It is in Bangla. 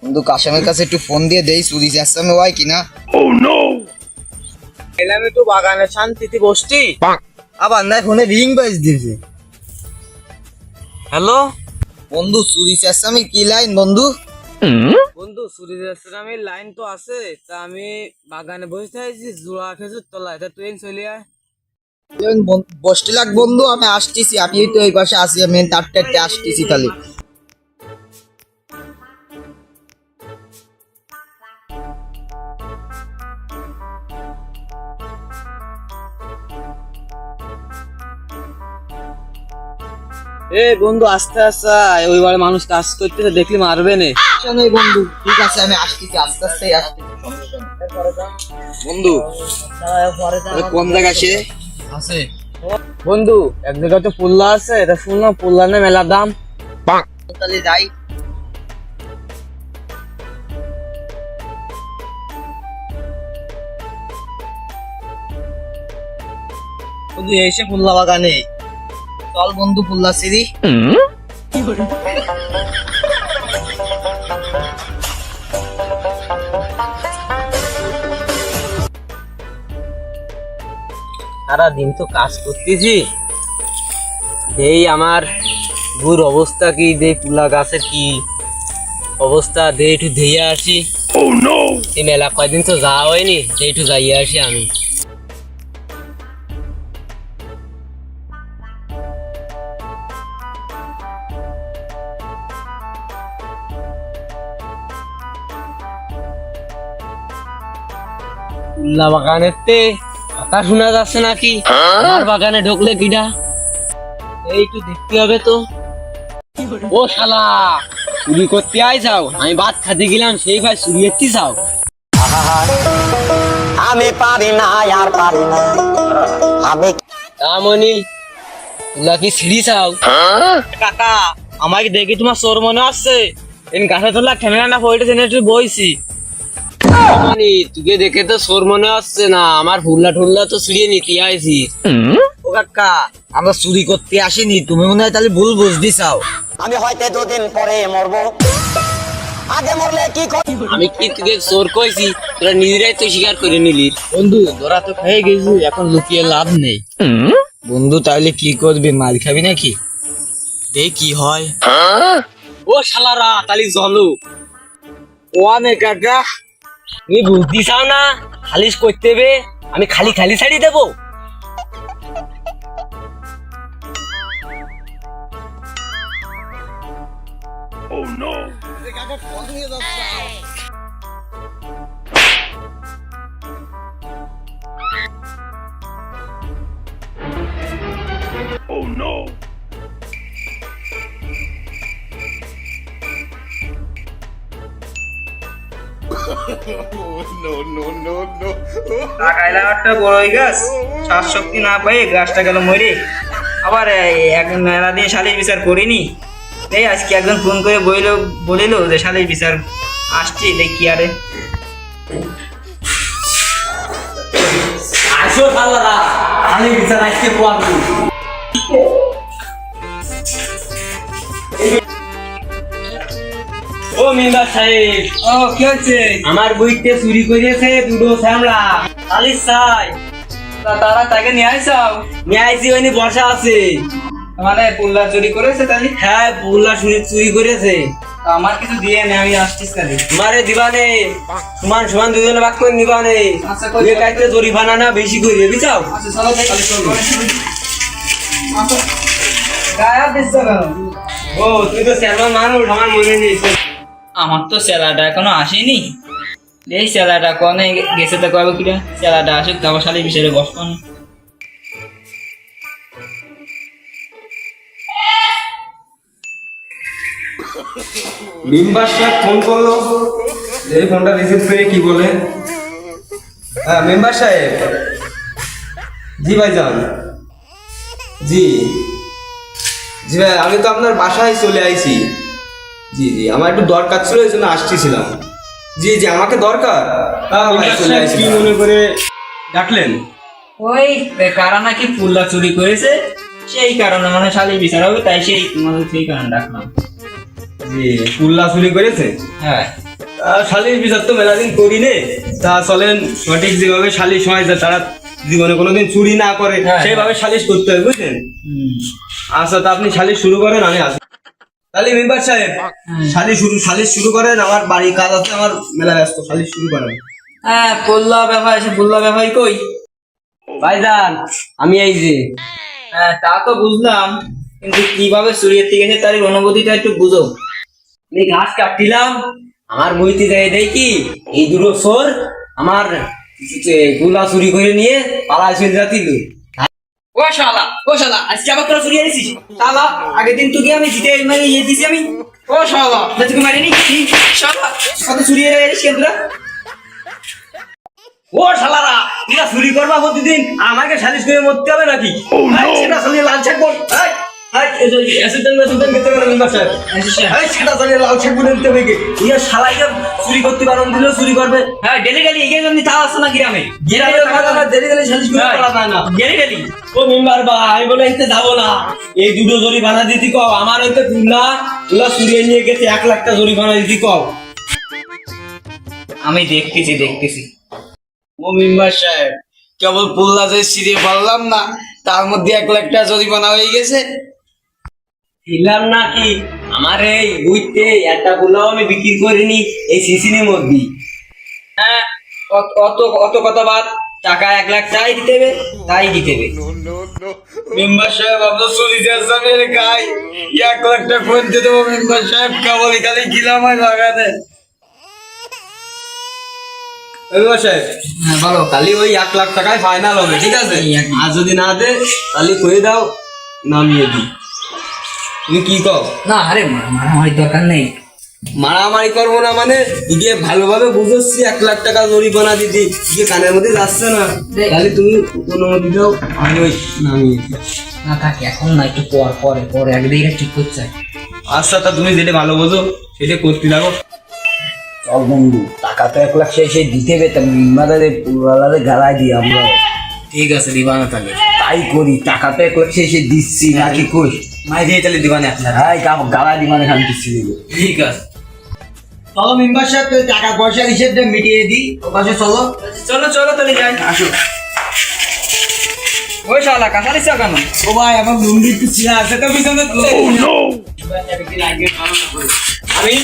বন্ধু কাশেমের কাছে একটু ফোন দিয়ে দেই চুরি যাচ্ছে হয় কিনা। এলাম একটু বাগানে শান্তিতে বসছি, আবার না ফোনে রিং বাজ দিয়েছে। হ্যালো বন্ধু চুরি যাচ্ছে কি লাইন বন্ধু? বন্ধু, সূর্যের লাইন তো আছে, তা আমি বাগানে বসে থাকছি জোড়া খেজুর তলায়, তা তুই চলে আয়। বসতে লাগ বন্ধু, আমি আসতেছি, আমি তো এই পাশে আসি, আমি তারটাতে আসতেছি তাহলে। এ বন্ধু আস্তে আস্তে আয়, ওইবার মানুষ কাজ করতেছে দেখলি মারবে নে। সমস্যা নেই বন্ধু, ঠিক আছে আমি আসতেছি, আস্তে আস্তে আসতেছি, সমস্যা নেই। বন্ধু কোন জায়গা সে আছে বন্ধু? এক জায়গায় তো পুল্লা আছে, এটা শুনলাম পুল্লা না মেলা দাম। তাহলে যাই। বন্ধু এসে ফুল্লা বাগানে, চল বন্ধু ফুল্লা সিঁড়ি। সারা দিন তো কাজ করতেছি, এই আমার গুর অবস্থা কি, দে পুলা গাছের কি অবস্থা, দে একটু ধেয়ে আসি। এই মেলা কয়দিন তো যাওয়া হয়নি, দে একটু যাইয়ে আসি আমি। পুল্লা বাগানের তে কথা শোনা যাচ্ছে নাকি? আমার বাগানে ঢুকলে কিডা? এই একটু দেখতে হবে তো। ও শালা, চুরি করতে আই যাও, আমি ভাত খাতে গেলাম সেই ভাই চুরি করতে যাও। আমি পারি না আর পারি না আমি। তামনি তোলা কি সিঁড়ি চাও? কাকা আমাকে দেখি তোমার চোর মনে আসছে, এই গাছে তোলা ক্যামেরা না পড়েছে একটু বইছি। তামনি তুকে দেখে তো চোর মনে আসছে না, আমার ফুল্লা টুল্লা তো ছিঁড়িয়ে নিতে আইছি। ও কাকা, আমরা চুরি করতে আসিনি, তুমি মনে হয় তাহলে ভুল বুঝতে চাও। আমি হয়তো দুদিন পরে মরবো, আগে মরলে কি আমি কি তোকে চোর কইছি? তোরা নিজেরাই তো স্বীকার করে নিলি। বন্ধু তোরা তো খেয়ে গেছিস, এখন লুকিয়ে লাভ নেই। বন্ধু তাহলে কি করবি, মাল খাবি নাকি? দেখ কি হয়। ও শালারা তালি জলো ওয়ানে কাকা, তুমি বুঝতে চাও না খালিশ করতে হবে? আমি খালি খালি ছাড়ি দেবো? লাগাইলাম একটা বড়ই গাছ, শ্বাস শক্তি না পেয়ে গাছটা গেল মরে। আবার এক মেলা দিয়ে শালিশ বিচার করিনি, এই আজকে একজন ফোন করে বলিল যে শালিশ বিচার আসছি, দেখি আরে আসো শালারা, খালি বিচার আজকে পোয়াবি। ও মেম্বার সাহেব, ও কি হচ্ছে? আমার বইতে চুরি করেছে দুটো শ্যামলা, শালিশ চাই, তারা তাকে নিয়ে আইসাও? নিয়ে আইসি ওইনি বর্ষা আছে। মানে পুল্লা চুরি করেছে তাহলে? হ্যাঁ পুল্লা চুরি করেছে। আমার কিছু দিয়ে নে, আমি আসছিস তাহলে। তোমারে দিবানে সমান সমান দুজনে ভাগ করে নিবানে। আচ্ছা, ওই কাইতে জরিমানা না বেশি করে বুঝাও। আচ্ছা চলো তাহলে চলো। গায়া দিচ্ছ কেন? ও তুই তো শ্যামলা মানুষ, আমার মনে নেই। আমার তো স্যালাডা এখনো আসেনি, এই স্যালাডা কনে গেছে তো কবে কিনা, স্যালাডা আসুক তারপর শালিশ বিচারে বসবো না। মেম্বার সাহেব ফোন করলো, এই ফোনটা রিসিভ করে কি বলে? হ্যাঁ মেম্বার সাহেব। জি ভাইজান। জি জি ভাই, আমি তো আপনার বাসায় চলে আইছি। জি জি, আমার একটু দরকার ছিল, এই জন্য আসছিলাম। জি জি, আমাকে দরকার। হ্যাঁ ভাই চলে আইছি। কি মনে করে ডাকলেন? ওই কারা নাকি পুল্লা চুরি করেছে, সেই কারণে মানে শালিশ বিচার হবে, তাই সেই তোমাদের সেই কারণে ডাকলাম। জি, পুল্লা চুরি করেছে? হ্যাঁ সালিশ বিচার তো মেলাদিন করি নে, তা চলেন সঠিক যেভাবে সালিশ হয় যে তারা জীবনে কোনোদিন চুরি না করে সেইভাবে সালিশ করতে হবে, বুঝলেন? আচ্ছা, তা আপনি সালিশ শুরু করেন, আমি আসি। তাহলে মেম্বার সাহেব সালিশ শুরু করেন, আমার বাড়ির কাজ আছে, আমার মেলা ব্যস্ত, সালিশ শুরু করেন। হ্যাঁ, বললা ব্যাপার এসে বললা ব্যাপার কই? ভাইজান আমি এই যে হ্যাঁ, তা তো বুঝলাম, কিন্তু কিভাবে চুরিয়ে গেছে তার এই অনুভূতিটা একটু বুঝো। আমি ঘাস কাটছিলাম, আমার বইতে যাই দেখি এই দুটো চোর আমার গুলা চুরি করে নিয়ে পালায় চলে যাচ্ছিল। ও শালা আজকে আবার তোরা চুরি এনেছিস? শালা আগের দিন তোকে আমি জিতে মানে ইয়ে দিছি আমি। ও শালা তোকে মারিনি শালা, কত চুরি এনেছিস কেন তোরা? ও শালারা, তোমরা চুরি করবা প্রতিদিন, আমাকে সালিশ করে মরতে হবে নাকি? সেটা চালিয়ে লাল ছাক বল, চুরি করতে পারো দিলেও চুরি করবে। হ্যাঁ, ডেলি এগিয়ে জন্য তা আসছে না গ্রামে। ডেলি ও মেম্বার বা আমি বলে এতে যাবো না, এই দুটো জরিমানা দিতে কও, আমার হইতে তুলা চুরিয়ে নিয়ে গেছে 1 লাখ টাকা জরিমানা দিতে কও। আমি দেখতেছি। ও মেম্বার সাহেব, কেবল পুল্লা যে সিঁড়ে পারলাম না, তার মধ্যে 1 লাখ টাকা জরিমানা হয়ে গেছে। ছিলাম নাকি আমার এই বুঝতে একটা গুলাও আমি বিক্রি করিনি এই সিসিনের মধ্যে। হ্যাঁ, অত কথা বাদ, টাকা 1 লাখ চাই দিতে হবে, তাই দিতে হবে। মেম্বার সাহেব, আপনার চুরি চেঁচামের গায়ে 1 লাখ টাকা ফোন দিয়ে দেবো। মেম্বার সাহেব, কেবল খালি গিলাম আর লাগাতে। মেম্বার সাহেব, হ্যাঁ বলো। তাহলে ওই 1 লাখ টাকায় ফাইনাল হবে, ঠিক আছে? আর যদি না দে তাহলে কয়ে দাও, নামিয়ে দি। তুমি কি কও? না আরে মারামারির দরকার নেই। মারামারি করবো না মানে গিয়ে ভালোভাবে বুঝাচ্ছি, 1 লাখ টাকা জরিমানা দিদি গিয়ে কানের মধ্যে যাচ্ছে না, তাহলে তুমি অনুমতি দাও, আমি ওই নামিয়ে দিই। না থাকে এখন না, একটু পরে একদিন ঠিক করছে। আচ্ছা, তা তুমি যেটা ভালো বোঝো সেটা করতে লাগো। চল বন্ধু, টাকা তো 1 লাখ সেই দিতে হবে, তা মেম্বারের পুরোলারে গালায় দিই আমরা। ঠিক আছে, দিবা না তাহলে? তাই করি, টাকা তো 1 লাখ সেই দিচ্ছি নাকি কই? মাই দিয়ে তাহলে দিবা না 1 লাখ? হ্যাঁ, গালায় দিই মানে খান দিচ্ছি। ঠিক আছে, চলো মেম্বার সাহেব, তো টাকা পয়সার হিসেবটা মিটিয়ে দিই, ও পাশে চলো। চলো তাহলে যাই। আসো। ওই শালা কাঁচা দিচ্ছ কেন? ও ভাই, আমার লুঙ্গি একটু ছিঁড়া আছে তো পিছনে। আমি